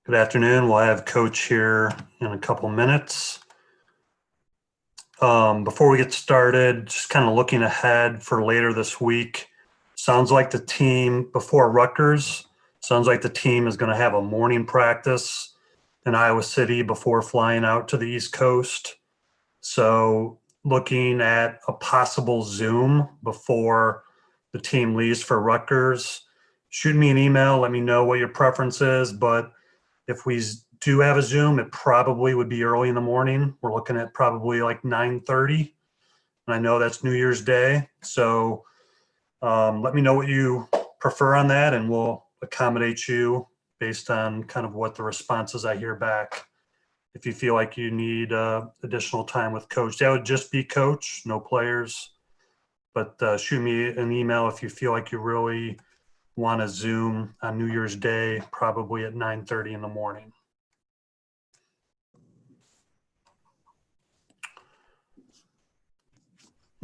Good afternoon. We'll have Coach here in a couple minutes. Before we get started, just kind of looking ahead for later this week. Sounds like the team before Rutgers, sounds like the team is going to have a morning practice in Iowa City before flying out to the East Coast. So looking at a possible Zoom before the team leaves for Rutgers. Shoot me an email. Let me know what your preference is. But if we do have a Zoom, it probably would be early in the morning. We're looking at probably like 9:30. And I know that's New Year's Day. So let me know what you prefer on that, and we'll accommodate you based on kind of what the responses I hear back. If you feel like you need additional time with Coach, that would just be Coach, no players. But shoot me an email if you feel like you really want to Zoom on New Year's Day, probably at 9:30 in the morning.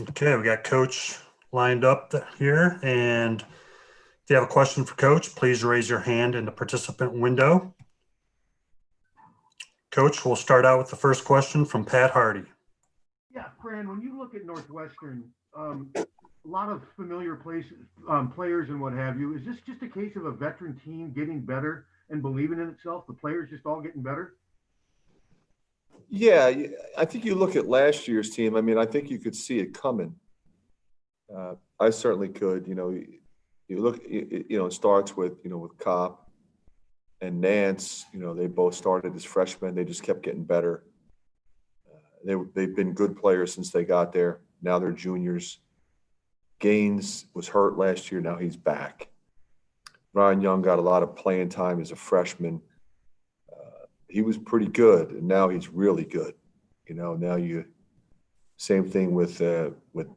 Okay, we got Coach lined up here. And if you have a question for Coach, please raise your hand in the participant window. Coach, we'll start out with the first question from Pat Hardy. Yeah, Fran, when you look at Northwestern, a lot of familiar places, players and what have you. Is this just a case of a veteran team getting better and believing in itself? The players just all getting better? Yeah, I think you look at last year's team. I mean, I think you could see it coming. I certainly could. You look. It starts with with Kopp and Nance. They both started as freshmen. They just kept getting better. They've been good players since they got there. Now they're juniors. Gaines was hurt last year. Now he's back. Ryan Young got a lot of playing time as a freshman. He was pretty good, and now he's really good. Now same thing with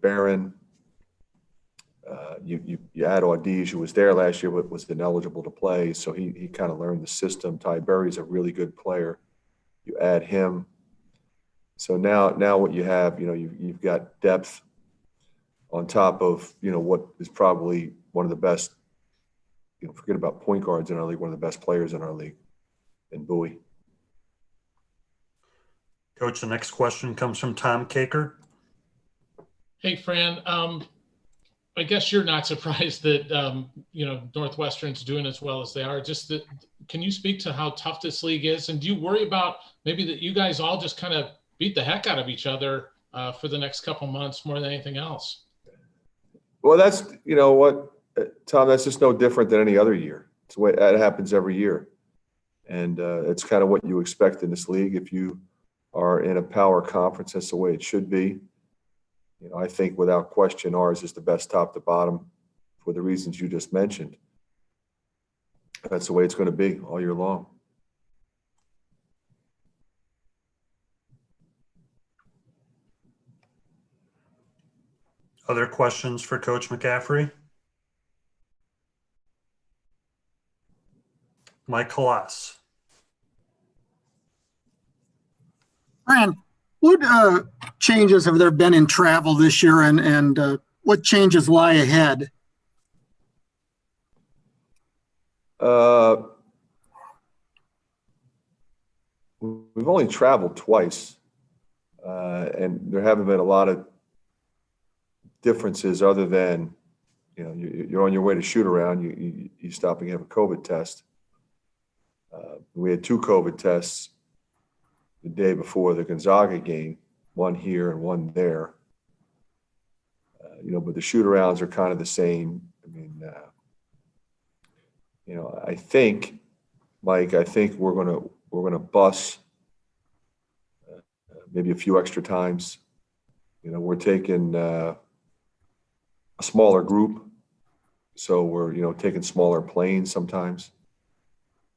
Barron. You add Audige, who was there last year but was ineligible to play, so he kind of learned the system. Ty Berry's a really good player. You add him. So now what you have, you've got depth on top of, what is probably one of the best, forget about point guards in our league, one of the best players in our league, in Bowie. Coach, the next question comes from Tom Caker. Hey, Fran. I guess you're not surprised that, Northwestern's doing as well as they are. Just that, can you speak to how tough this league is? And do you worry about maybe that you guys all just kind of beat the heck out of each other for the next couple months more than anything else? Well, that's, Tom, that's just no different than any other year. It's the way that happens every year. And it's kind of what you expect in this league. If you are in a power conference, that's the way it should be. I think without question, ours is the best top to bottom for the reasons you just mentioned. That's the way it's going to be all year long. Other questions for Coach McCaffrey? Mike Halas. Fran, what changes have there been in travel this year, and what changes lie ahead? We've only traveled twice, and there haven't been a lot of differences other than, you're on your way to shoot around, you stop and you have a COVID test. We had 2 COVID tests the day before the Gonzaga game, one here and one there. But the shoot-arounds are kind of the same. I mean, I think, Mike, we're gonna bus maybe a few extra times. We're taking a smaller group, so we're taking smaller planes sometimes.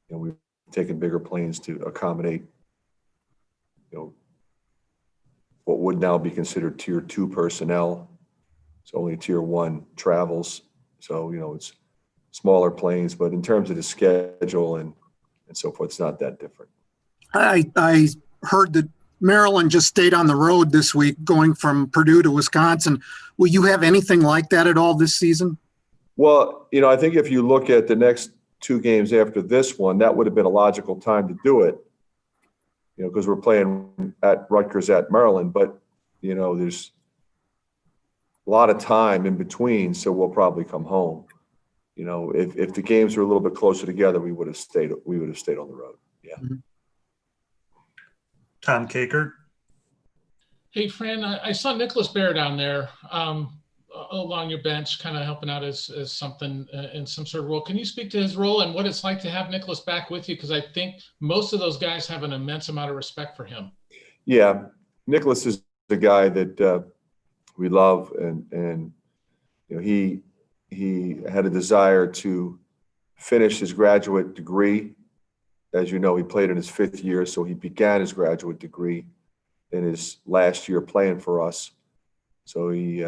We've taken bigger planes to accommodate what would now be considered tier 2 personnel. So only tier 1 travels. So, it's smaller planes, but in terms of the schedule and so forth, it's not that different. I heard that Maryland just stayed on the road this week going from Purdue to Wisconsin. Will you have anything like that at all this season? Well, I think if you look at the next 2 games after this one, that would have been a logical time to do it, because we're playing at Rutgers at Maryland. But, there's a lot of time in between, so we'll probably come home. If the games were a little bit closer together, we would have stayed on the road. Yeah. Tom Kakert. Hey, Fran, I saw Nicholas Bear down there along your bench, kind of helping out as something in some sort of role. Can you speak to his role and what it's like to have Nicholas back with you? Because I think most of those guys have an immense amount of respect for him. Yeah. Nicholas is the guy that we love, and he had a desire to finish his graduate degree. As you know, he played in his 5th year, so he began his graduate degree in his last year playing for us. So he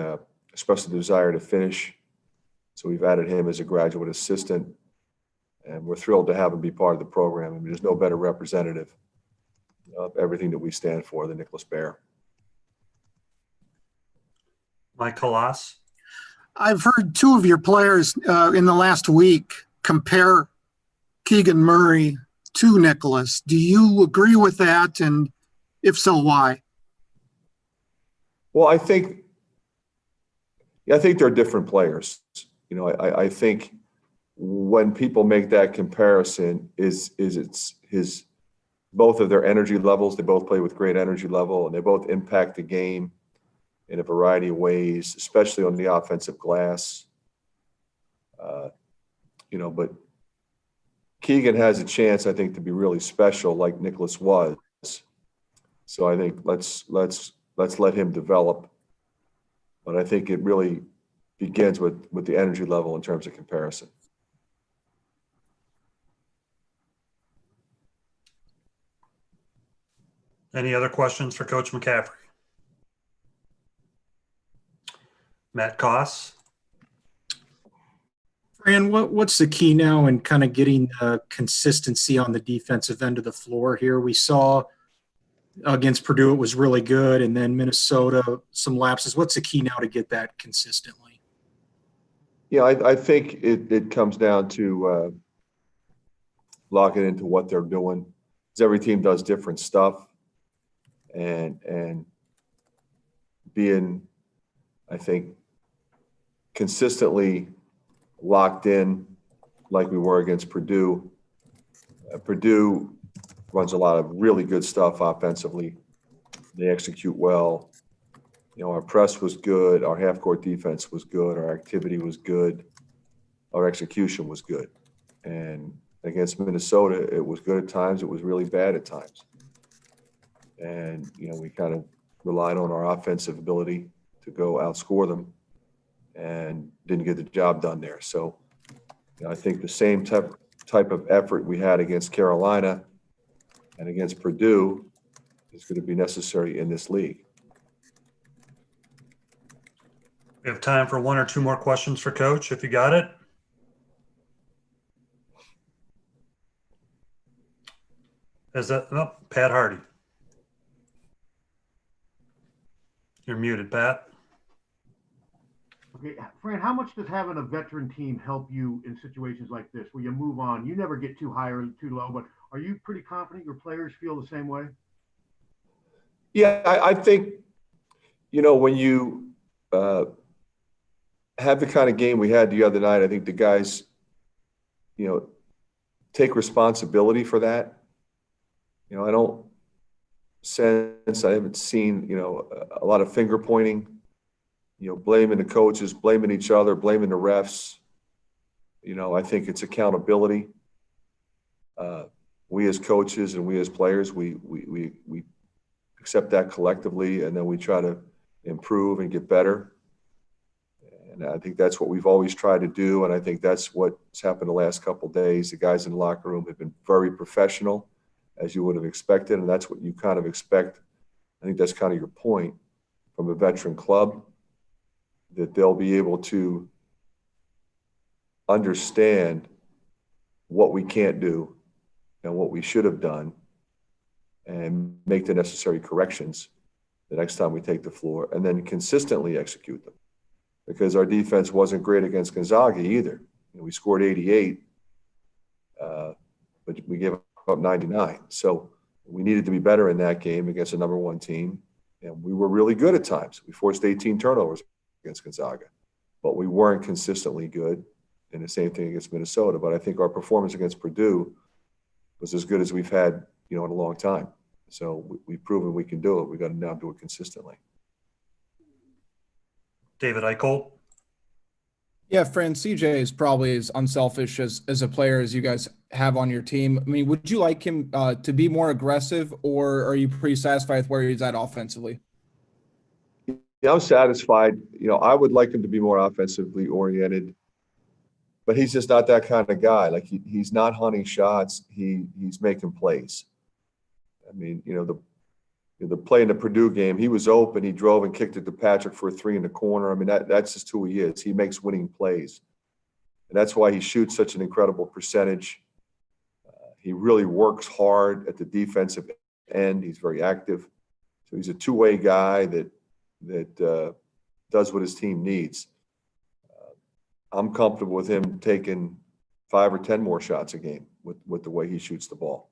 expressed a desire to finish. So we've added him as a graduate assistant, and we're thrilled to have him be part of the program. I mean, there's no better representative of everything that we stand for than Nicholas Bear. Mike Halas. I've heard 2 of your players in the last week compare Keegan Murray to Nicholas. Do you agree with that? And if so, why? Well, I think they're different players. I think when people make that comparison, it's both of their energy levels. They both play with great energy level, and they both impact the game in a variety of ways, especially on the offensive glass. But Keegan has a chance, I think, to be really special, like Nicholas was. So I think let's let him develop. But I think it really begins with the energy level in terms of comparison. Any other questions for Coach McCaffrey? Matt Koss. Fran, what's the key now in kind of getting consistency on the defensive end of the floor here? We saw against Purdue it was really good, and then Minnesota, some lapses. What's the key now to get that consistently? Yeah, I think it comes down to locking into what they're doing, because every team does different stuff, and being, I think, consistently locked in like we were against Purdue. Purdue runs a lot of really good stuff offensively. They execute well. Our press was good. Our half-court defense was good. Our activity was good. Our execution was good. And against Minnesota, it was good at times. It was really bad at times. And, we kind of relied on our offensive ability to go outscore them and didn't get the job done there. So, I think the same type of effort we had against Carolina and against Purdue is going to be necessary in this league. We have time for 1 or 2 more questions for Coach, if you got it. Pat Hardy. You're muted, Pat. Okay, Fran, how much does having a veteran team help you in situations like this where you move on? You never get too high or too low, but are you pretty confident your players feel the same way? Yeah, I think, when you have the kind of game we had the other night, I think the guys, take responsibility for that. I don't sense, I haven't seen, a lot of finger pointing, blaming the coaches, blaming each other, blaming the refs. I think it's accountability. We as coaches and we as players, we accept that collectively, and then we try to improve and get better. And I think that's what we've always tried to do, and I think that's what's happened the last couple of days. The guys in the locker room have been very professional, as you would have expected, and that's what you kind of expect. I think that's kind of your point from a veteran club, that they'll be able to understand what we can't do and what we should have done and make the necessary corrections the next time we take the floor, and then consistently execute them. Because our defense wasn't great against Gonzaga either. We scored 88, but we gave up 99. So we needed to be better in that game against a number one team. And we were really good at times. We forced 18 turnovers against Gonzaga, but we weren't consistently good. And the same thing against Minnesota. But I think our performance against Purdue was as good as we've had, in a long time. So we've proven we can do it. We got to now do it consistently. David Eichel. Yeah, Fran, CJ is probably as unselfish as a player as you guys have on your team. I mean, would you like him to be more aggressive, or are you pretty satisfied with where he's at offensively? Yeah, I'm satisfied. I would like him to be more offensively oriented, but he's just not that kind of guy. Like he's not hunting shots. He's making plays. I mean, the play in the Purdue game, he was open. He drove and kicked it to Patrick for a 3 in the corner. I mean, that's just who he is. He makes winning plays. And that's why he shoots such an incredible percentage. He really works hard at the defensive end. He's very active. So he's a two-way guy that does what his team needs. I'm comfortable with him taking 5 or 10 more shots a game with the way he shoots the ball.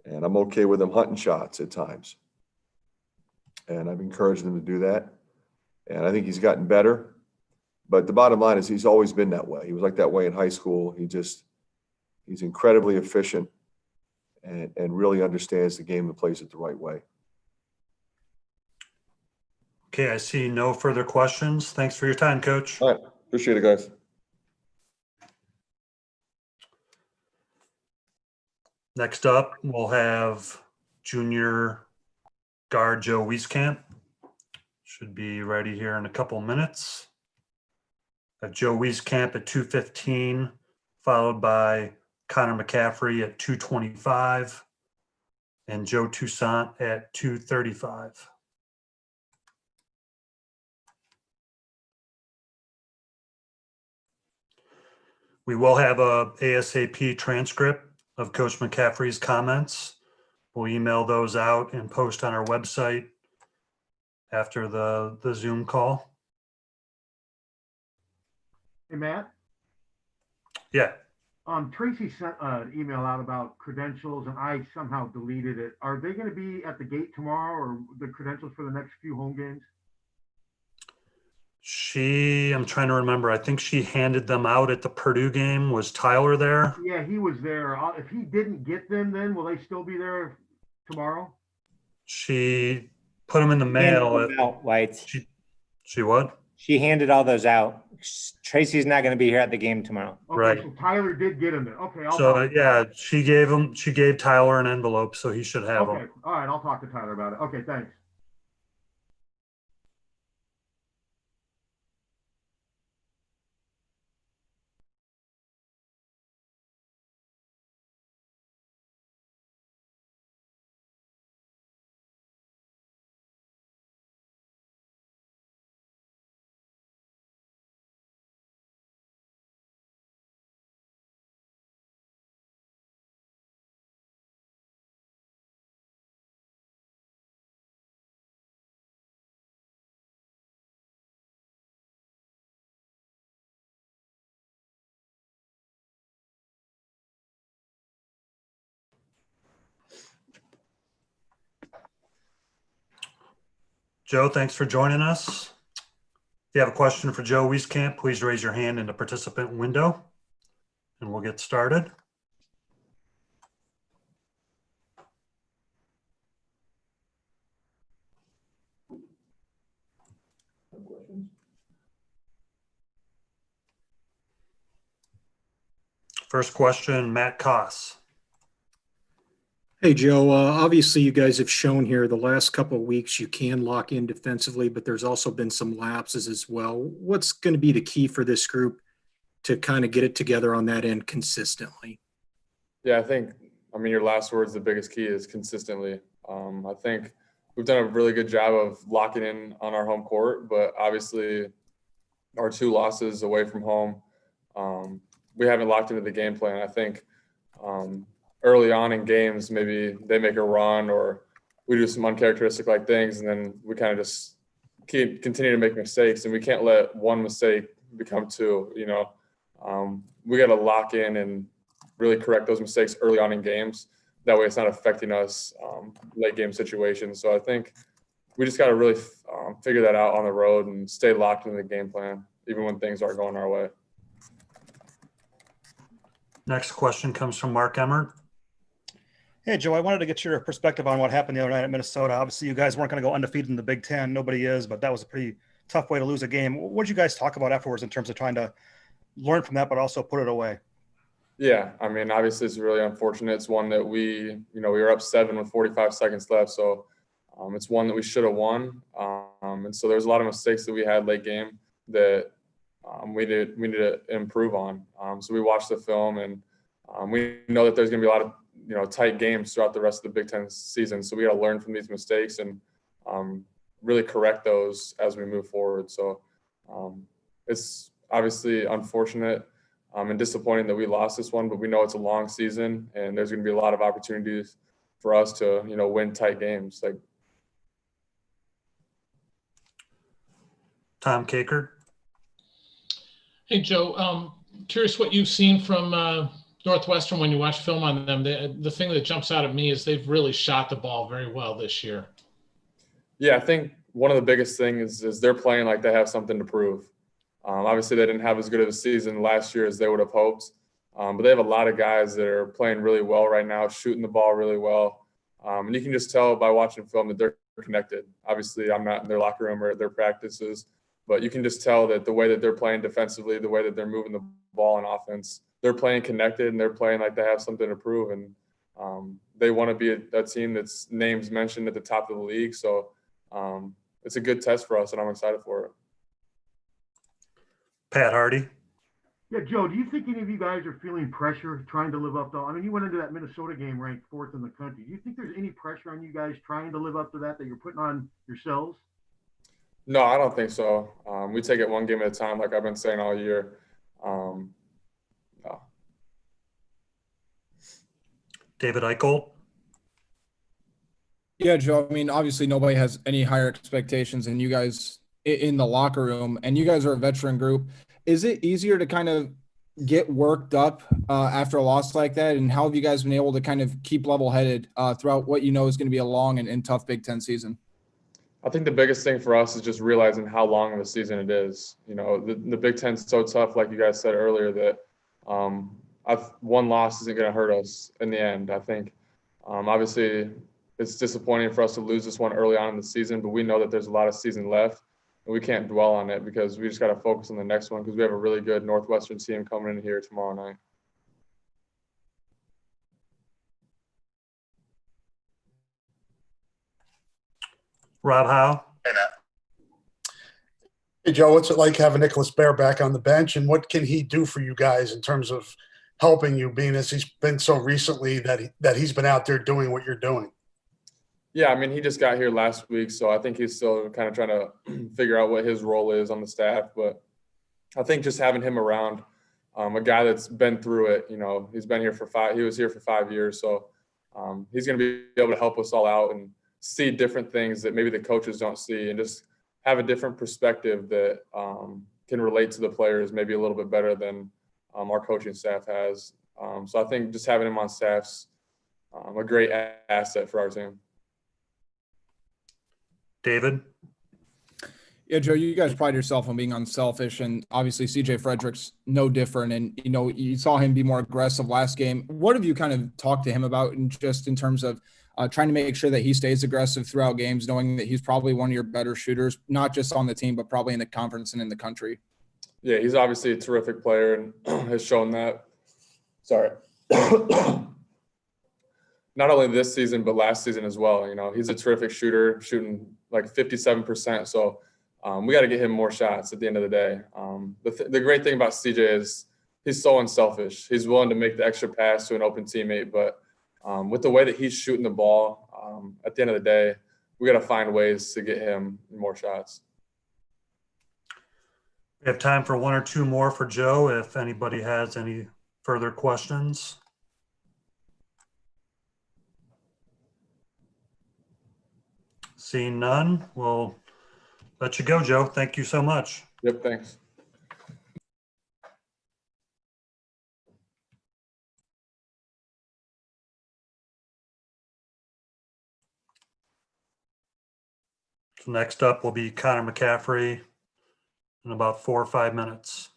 And I'm okay with him hunting shots at times. And I've encouraged him to do that. And I think he's gotten better. But the bottom line is he's always been that way. He was like that way in high school. He's incredibly efficient and really understands the game and plays it the right way. Okay, I see no further questions. Thanks for your time, Coach. All right. Appreciate it, guys. Next up, we'll have junior guard Joe Wiscant. Should be ready here in a couple minutes. Have Joe Wiscant at 2:15, followed by Conor McCaffrey at 2:25, and Joe Toussaint at 2:35. We will have a ASAP transcript of Coach McCaffrey's comments. We'll email those out and post on our website after the Zoom call. Hey, Matt. Yeah. Tracy sent an email out about credentials, and I somehow deleted it. Are they going to be at the gate tomorrow, or the credentials for the next few home games? I'm trying to remember. I think she handed them out at the Purdue game. Was Tyler there? Yeah, he was there. If he didn't get them, then will they still be there tomorrow? She put them in the Handed mail. them out, White. She what? She handed all those out. Tracy's not going to be here at the game tomorrow. Okay, Right. so Tyler did get them then. Okay, I'll So talk to yeah, she gave Tyler an envelope, so he should have Okay, them. all right, I'll talk to Tyler about it. Okay, thanks. Joe, thanks for joining us. If you have a question for Joe Wiscant, please raise your hand in the participant window, and we'll get started. First question, Matt Koss. Hey, Joe, obviously you guys have shown here the last couple of weeks you can lock in defensively, but there's also been some lapses as well. What's going to be the key for this group to kind of get it together on that end consistently? Yeah, I mean, your last word's the biggest key is consistently. I think we've done a really good job of locking in on our home court, but obviously our 2 losses away from home, we haven't locked into the game plan. I think early on in games, maybe they make a run or we do some uncharacteristic like things, and then we kind of just continue to make mistakes, and we can't let one mistake become 2. We got to lock in and really correct those mistakes early on in games. That way it's not affecting us late game situations. So I think we just got to really figure that out on the road and stay locked in the game plan, even when things aren't going our way. Next question comes from Mark Emmert. Hey, Joe, I wanted to get your perspective on what happened the other night at Minnesota. Obviously, you guys weren't going to go undefeated in the Big Ten. Nobody is, but that was a pretty tough way to lose a game. What did you guys talk about afterwards in terms of trying to learn from that, but also put it away? Yeah, I mean, obviously it's really unfortunate. It's one that we were up 7 with 45 seconds left. So it's one that we should have won. And so there's a lot of mistakes that we had late game that we need to improve on. So we watched the film, and we know that there's going to be a lot of tight games throughout the rest of the Big Ten season. So we got to learn from these mistakes and really correct those as we move forward. So it's obviously unfortunate and disappointing that we lost this one, but we know it's a long season and there's going to be a lot of opportunities for us to win tight games. Like Tom Caker. Hey, Joe, curious what you've seen from Northwestern when you watch film on them. The thing that jumps out at me is they've really shot the ball very well this year. Yeah, I think one of the biggest things is they're playing like they have something to prove. Obviously, they didn't have as good of a season last year as they would have hoped, but they have a lot of guys that are playing really well right now, shooting the ball really well. And you can just tell by watching film that they're connected. Obviously, I'm not in their locker room or at their practices, but you can just tell that the way that they're playing defensively, the way that they're moving the ball on offense, they're playing connected and they're playing like they have something to prove. And they want to be a team that's names mentioned at the top of the league. So it's a good test for us, and I'm excited for it. Pat Hardy. Yeah, Joe, do you think any of you guys are feeling pressure trying to live up to, I mean, you went into that Minnesota game ranked 4th in the country. Do you think there's any pressure on you guys trying to live up to that you're putting on yourselves? No, I don't think so. We take it one game at a time, like I've been saying all year. No. David Eichel. Yeah, Joe. I mean, obviously nobody has any higher expectations than you guys in the locker room, and you guys are a veteran group. Is it easier to kind of get worked up after a loss like that? And how have you guys been able to kind of keep level-headed throughout what is going to be a long and tough Big Ten season? I think the biggest thing for us is just realizing how long of a season it is. The Big Ten's so tough, like you guys said earlier, that one loss isn't going to hurt us in the end. I think obviously it's disappointing for us to lose this one early on in the season, but we know that there's a lot of season left. And we can't dwell on it because we just got to focus on the next one because we have a really good Northwestern team coming in here tomorrow night. Rob Howe. Hey, Joe, what's it like having Nicholas Bear back on the bench, and what can he do for you guys in terms of helping you, being as he's been so recently that he's been out there doing what you're doing? Yeah, I mean, he just got here last week, so I think he's still kind of trying to figure out what his role is on the staff. But I think just having him around, a guy that's been through it, he's been here he was here for 5 years. So he's going to be able to help us all out and see different things that maybe the coaches don't see and just have a different perspective that can relate to the players maybe a little bit better than our coaching staff has. So I think just having him on staff's a great asset for our team. David. Yeah, Joe, you guys pride yourself on being unselfish, and obviously CJ Frederick's no different. And, you saw him be more aggressive last game. What have you kind of talked to him about in terms of trying to make sure that he stays aggressive throughout games, knowing that he's probably one of your better shooters, not just on the team, but probably in the conference and in the country? Yeah, he's obviously a terrific player and has shown that. Sorry. Not only this season, but last season as well. He's a terrific shooter, shooting like 57%. So we got to get him more shots at the end of the day. The great thing about CJ is he's so unselfish. He's willing to make the extra pass to an open teammate. But with the way that he's shooting the ball, at the end of the day, we got to find ways to get him more shots. We have time for one or two more for Joe if anybody has any further questions. Seeing none, we'll let you go, Joe. Thank you so much. Yep, thanks. So next up will be Conor McCaffrey in about 4 or 5 minutes.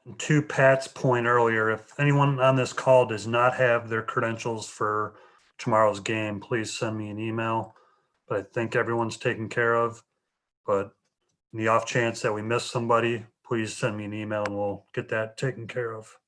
And to Pat's point earlier, if anyone on this call does not have their credentials for tomorrow's game, please send me an email. But I think everyone's taken care of. But in the off chance that we miss somebody, please send me an email and we'll get that taken care of.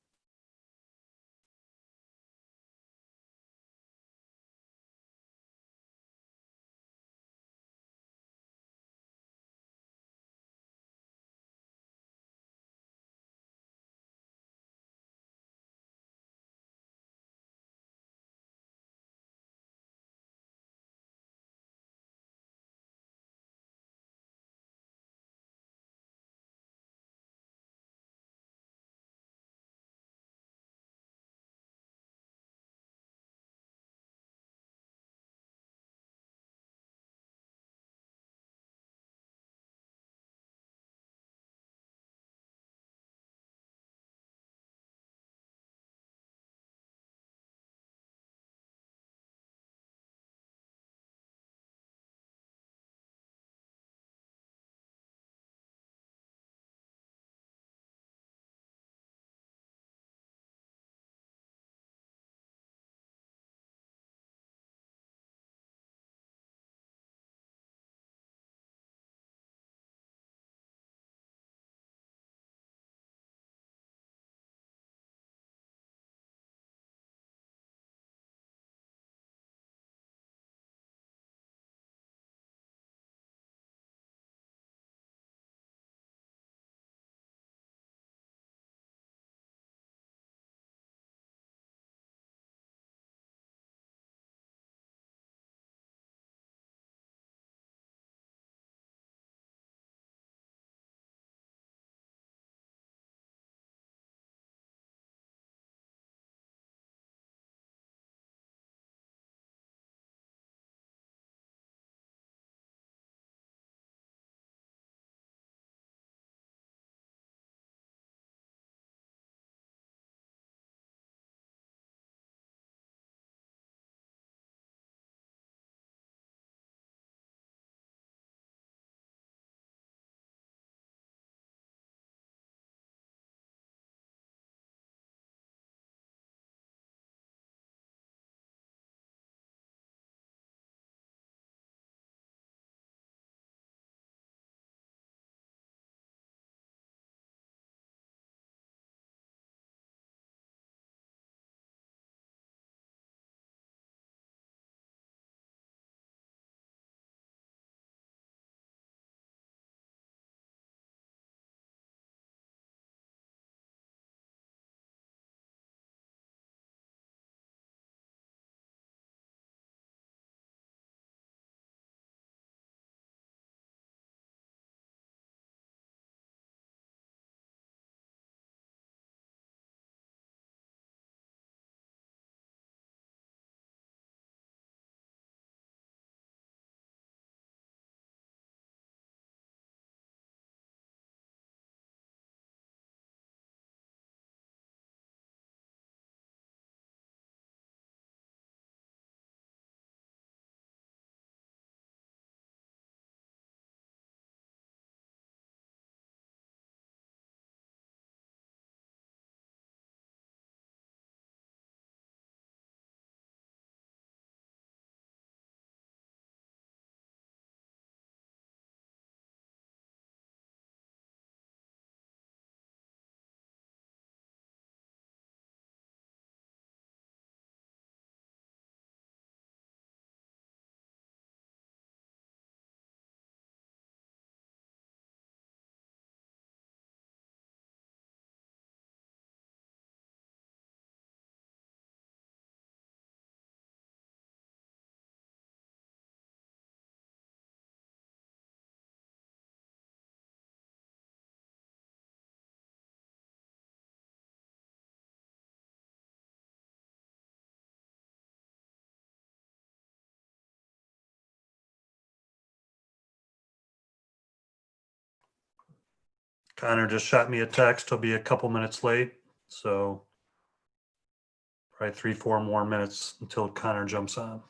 Connor just shot me a text. He'll be a couple minutes late. So probably 3-4 more minutes until Connor jumps on.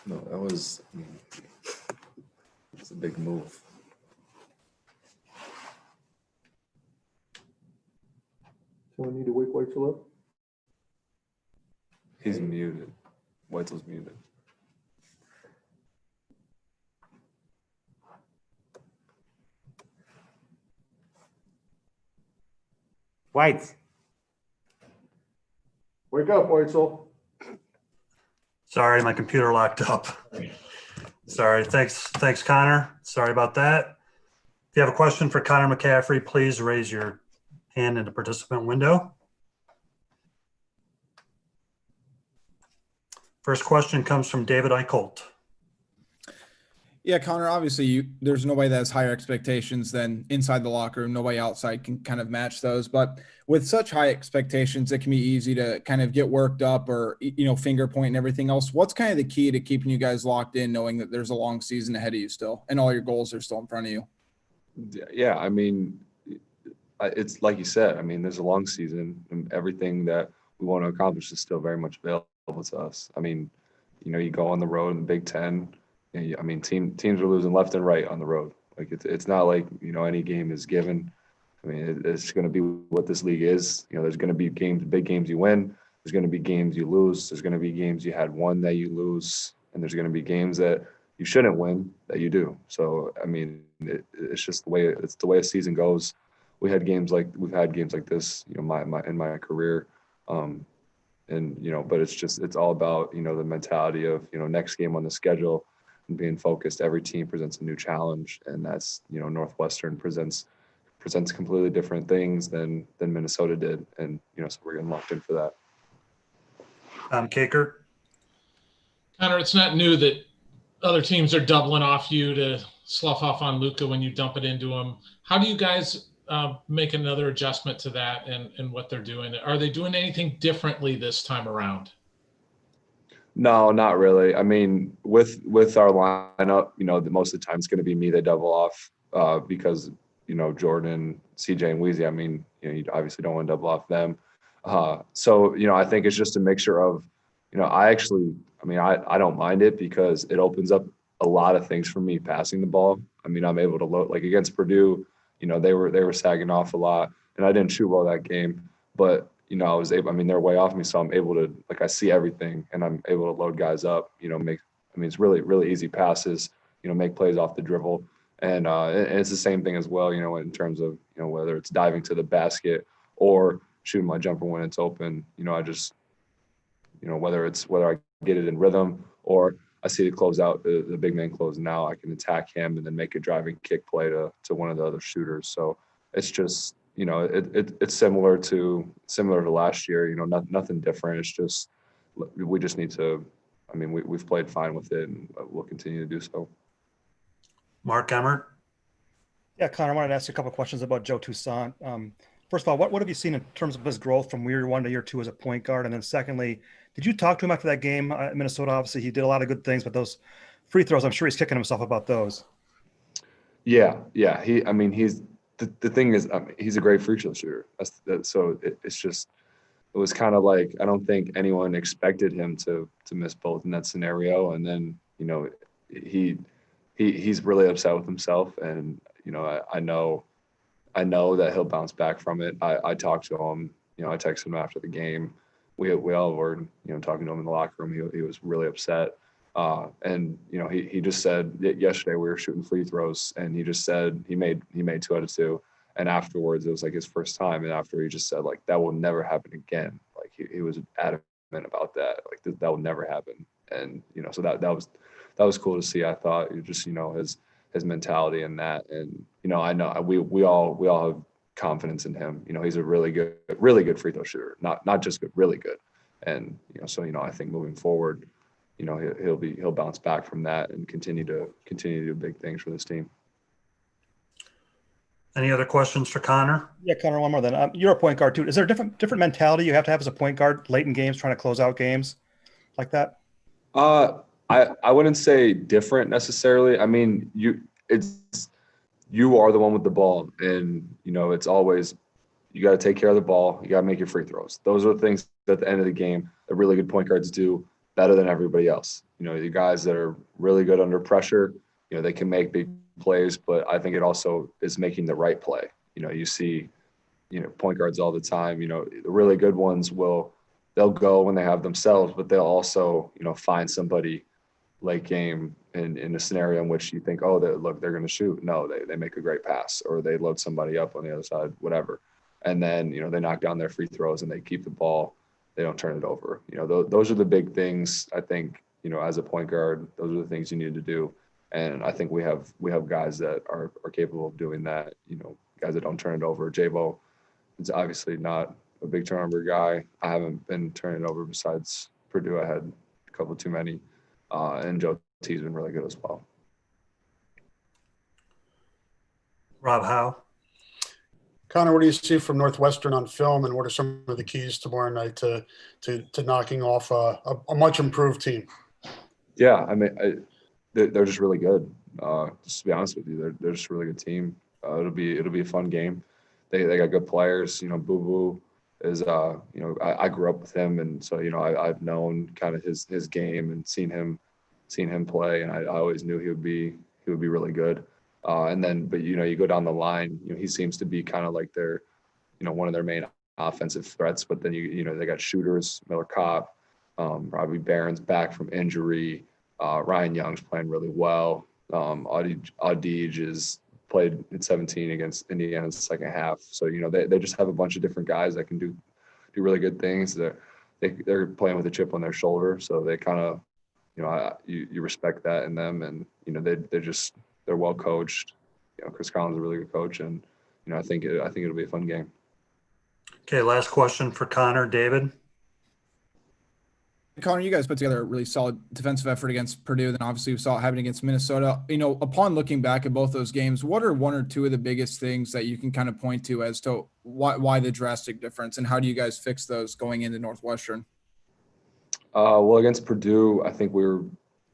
No, that was, it's a big move. Do I need to wake Whitesell up? He's muted. Whitesell's muted. White. Wake up, Whitesell. Sorry, my computer locked up. Sorry. Thanks, Connor. Sorry about that. If you have a question for Conor McCaffrey, please raise your hand in the participant window. First question comes from David Eicholt. Yeah, Connor, obviously there's nobody that has higher expectations than inside the locker room. Nobody outside can kind of match those. But with such high expectations, it can be easy to kind of get worked up or, finger point and everything else. What's kind of the key to keeping you guys locked in, knowing that there's a long season ahead of you still and all your goals are still in front of you? Yeah, I mean, it's like you said, I mean, there's a long season and everything that we want to accomplish is still very much available to us. I mean, you go on the road in the Big Ten. I mean, teams are losing left and right on the road. Like it's not like any game is given. I mean, it's going to be what this league is. There's going to be big games you win. There's going to be games you lose. There's going to be games you had won that you lose, and there's going to be games that you shouldn't win that you do. So I mean, it's just the way a season goes. We've had games like this, in my career, but it's all about the mentality of next game on the schedule. And being focused. Every team presents a new challenge, and that's Northwestern presents completely different things than Minnesota did, and so we're getting locked in for that. Kaker. Connor, it's not new that other teams are doubling off you to slough off on Luka when you dump it into him. How do you guys make another adjustment to that and what they're doing? Are they doing anything differently this time around? No, not really. I mean, with our lineup, most of the time it's going to be me that double off because Jordan, CJ, and Weezy. I mean, you obviously don't want to double off them. So I think it's just a mixture of, I don't mind it because it opens up a lot of things for me passing the ball. I mean, I'm able to load like against Purdue. They were sagging off a lot, and I didn't shoot well that game, but. I was able. I mean, they're way off me, so I'm able to I see everything, and I'm able to load guys up. It's really easy passes. Make plays off the dribble, and it's the same thing as well. In terms of whether it's diving to the basket or shooting my jumper when it's open. I just whether I get it in rhythm or I see the close out, the big man closing out, I can attack him and then make a driving kick play to one of the other shooters. So it's just. It's similar to last year. Nothing different. It's just we just need to. I mean, we've played fine with it, and we'll continue to do so. Mark Emmert. Yeah, Connor, I wanted to ask you a couple of questions about Joe Toussaint. First of all, what have you seen in terms of his growth from year one to year two as a point guard? And then secondly, did you talk to him after that game at Minnesota? Obviously, he did a lot of good things, but those free throws, I'm sure he's kicking himself about those. Yeah. The thing is, he's a great free throw shooter. It was kind of like I don't think anyone expected him to miss both in that scenario, and then he's really upset with himself, and I know that he'll bounce back from it. I talked to him, I texted him after the game. We all were talking to him in the locker room. He was really upset. And he just said yesterday we were shooting free throws, and he just said he made 2 out of 2, and afterwards it was like his first time, and after he just said like that will never happen again. Like he was adamant about that, like that will never happen, and so that was cool to see. I thought just his mentality in that, and I know we all have confidence in him. He's a really good free throw shooter, not just good, really good, and so I think moving forward. He'll bounce back from that and continue to do big things for this team. Any other questions for Connor? Yeah, Connor, one more then. You're a point guard too. Is there a different mentality you have to have as a point guard late in games, trying to close out games like that? I wouldn't say different necessarily. I mean, you are the one with the ball, and it's always you got to take care of the ball. You got to make your free throws. Those are the things at the end of the game that really good point guards do. better than everybody else. You know, the guys that are really good under pressure, you know, they can make big plays, but I think it also is making the right play. You know, you see, you know, point guards all the time, you know, the really good ones they'll go when they have themselves, but they'll also, you know, find somebody late game in a scenario in which you think, oh, they're going to shoot. No, they make a great pass, or they load somebody up on the other side, whatever. And then, you know, they knock down their free throws and they keep the ball. They don't turn it over. You know, those are the big things, I think, you know, as a point guard, those are the things you need to do. And I think we have guys that are capable of doing that, you know, guys that don't turn it over. Jabo is obviously not a big turnover guy. I haven't been turning it over besides Purdue. I had a couple too many. And Joe T's been really good as well. Rob Howe. Connor, what do you see from Northwestern on film, and what are some of the keys tomorrow night to knocking off a much improved team? Yeah, I mean, they're just really good. Just to be honest with you, they're just a really good team. It'll be a fun game. They got good players. You know, Boo Boo is you know, I grew up with him, and so, you know, I've known kind of his game and seen him play, and I always knew he would be really good. And then, but, you know, you go down the line, you know, he seems to be kind of like their, you know, one of their main offensive threats. But then you know, they got shooters, Miller Kopp, Robbie Barron's back from injury. Ryan Young's playing really well. Audij is played in 17 against Indiana in the second half. So, you know, they just have a bunch of different guys that can do really good things. They're playing with a chip on their shoulder. So they kind of, you know, you respect that in them. And, you know, they're well coached. You know, Chris Collins is a really good coach, and, you know, I think it'll be a fun game. Okay, last question for Connor. David. Connor, you guys put together a really solid defensive effort against Purdue. Then obviously we saw it happen against Minnesota. You know, upon looking back at both those games, what are one or two of the biggest things that you can kind of point to as to why the drastic difference, and how do you guys fix those going into Northwestern? Well, against Purdue, I think we were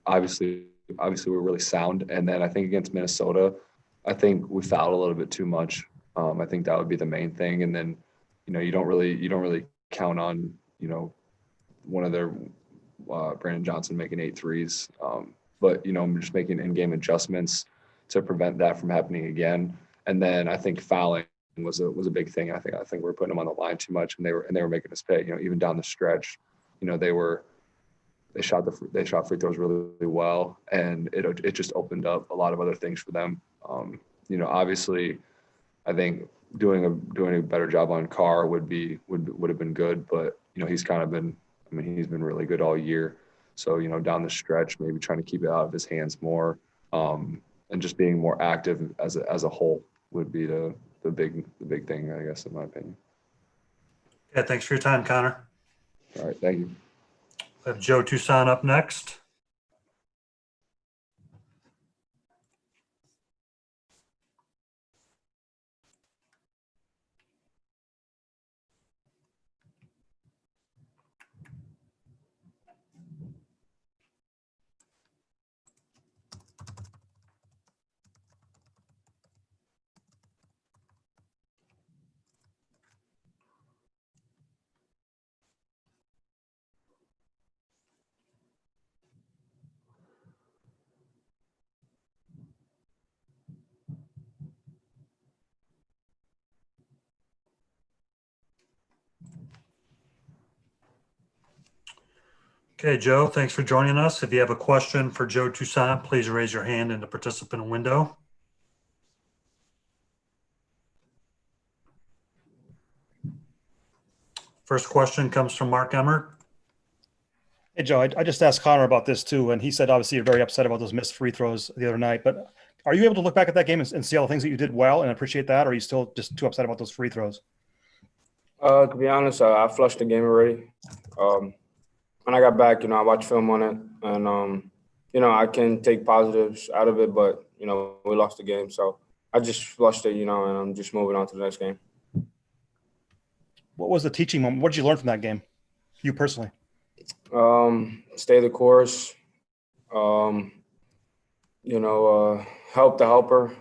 obviously we're really sound, and then I think against Minnesota, I think we fouled a little bit too much. I think that would be the main thing, and then, you know, you don't really count on, you know, one of their Brandon Johnson making 8 threes, but, you know, I'm just making in-game adjustments to prevent that from happening again. And then I think fouling was a big thing. I think we were putting them on the line too much, and they were making us pay. You know, even down the stretch, you know, they shot free throws really well, and it just opened up a lot of other things for them. You know, obviously, I think doing a better job on Carr would have been good, but, you know, he's been really good all year. So, you know, down the stretch, maybe trying to keep it out of his hands more, and just being more active as a whole would be the big thing, I guess, in my opinion. Yeah, thanks for your time, Connor. All right, thank you. We have Joe Toussaint up next. Okay, Joe, thanks for joining us. If you have a question for Joe Toussaint, please raise your hand in the participant window. First question comes from Mark Emmert. Hey, Joe, I just asked Connor about this too, and he said obviously you're very upset about those missed free throws the other night. But are you able to look back at that game and see all the things that you did well and appreciate that, or are you still just too upset about those free throws? To be honest, I flushed the game already. When I got back, you know, I watched film on it, and you know, I can take positives out of it, but, you know, we lost the game, so I just flushed it, you know, and I'm just moving on to the next game. What was the teaching moment? What did you learn from that game, you personally? Stay the course, you know, help the helper,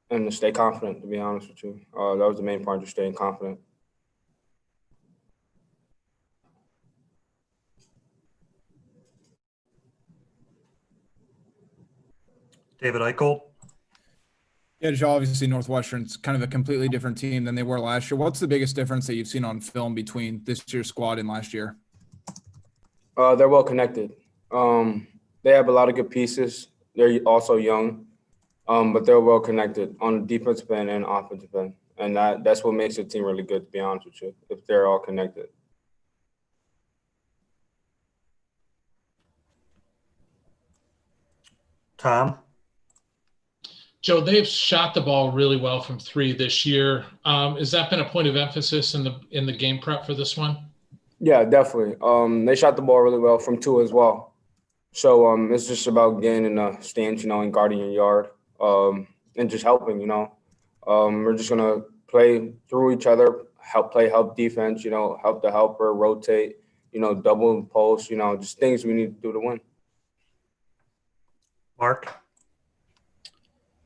and to stay confident, to be honest with you. That was the main part, just staying confident. David Eichel. Yeah, Joe, obviously Northwestern's kind of a completely different team than they were last year. What's the biggest difference that you've seen on film between this year's squad and last year? They're well connected. They have a lot of good pieces. They're also young, but they're well connected on the defensive end and offensive end. And that's what makes the team really good, to be honest with you, if they're all connected. Tom. Joe, they've shot the ball really well from three this year. Has that been a point of emphasis in the game prep for this one? Yeah, definitely. They shot the ball really well from two as well. So it's just about getting in the stance, and guarding your yard, and just helping. We're just gonna play through each other, help defense. Help the helper, rotate. Double and post. Just things we need to do to win. Mark.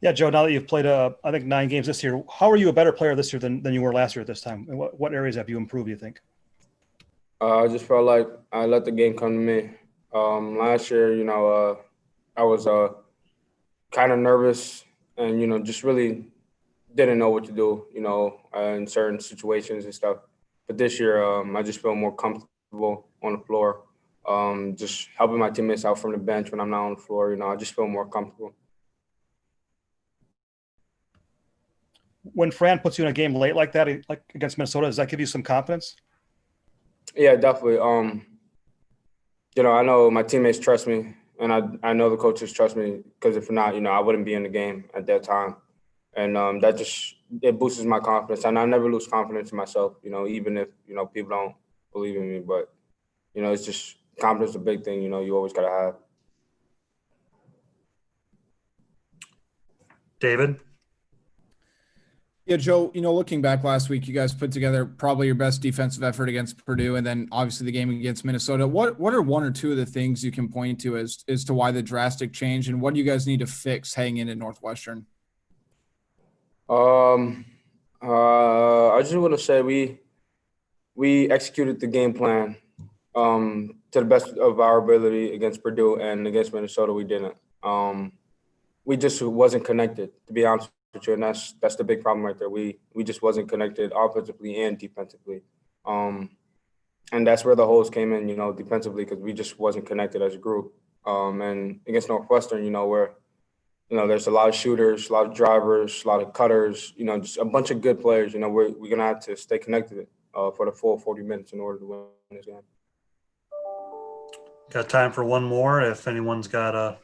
Yeah, Joe, now that you've played, I think 9 games this year, how are you a better player this year than you were last year at this time? And what areas have you improved, you think? I just felt like I let the game come to me. Last year, I was kind of nervous and, just really didn't know what to do, in certain situations and stuff. But this year, I just feel more comfortable on the floor, just helping my teammates out from the bench when I'm not on the floor. I just feel more comfortable. When Fran puts you in a game late like that, like against Minnesota, does that give you some confidence? Yeah, definitely. I know my teammates trust me, and I know the coaches trust me, because if not, I wouldn't be in the game at that time. And that it boosts my confidence. And I never lose confidence in myself, even if, people don't believe in me. But, it's just confidence is a big thing, you always got to have. David. Yeah, Joe, looking back last week, you guys put together probably your best defensive effort against Purdue, and then obviously the game against Minnesota. What are one or two of the things you can point to as to why the drastic change, and what do you guys need to fix heading into Northwestern? I just want to say we executed the game plan to the best of our ability against Purdue, and against Minnesota we didn't. We just wasn't connected, to be honest with you, and that's the big problem right there. We just wasn't connected offensively and defensively, and that's where the holes came in, defensively, because we just wasn't connected as a group. And against Northwestern, where there's a lot of shooters, a lot of drivers, a lot of cutters, just a bunch of good players. We're gonna have to stay connected for the full 40 minutes in order to win this game. Got time for one more if anyone's got a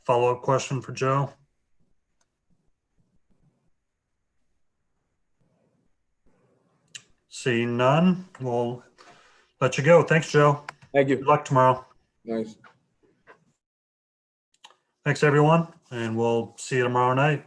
follow-up question for Joe. Seeing none, we'll let you go. Thanks, Joe. Thank you. Good luck tomorrow. Nice. Thanks, everyone, and we'll see you tomorrow night.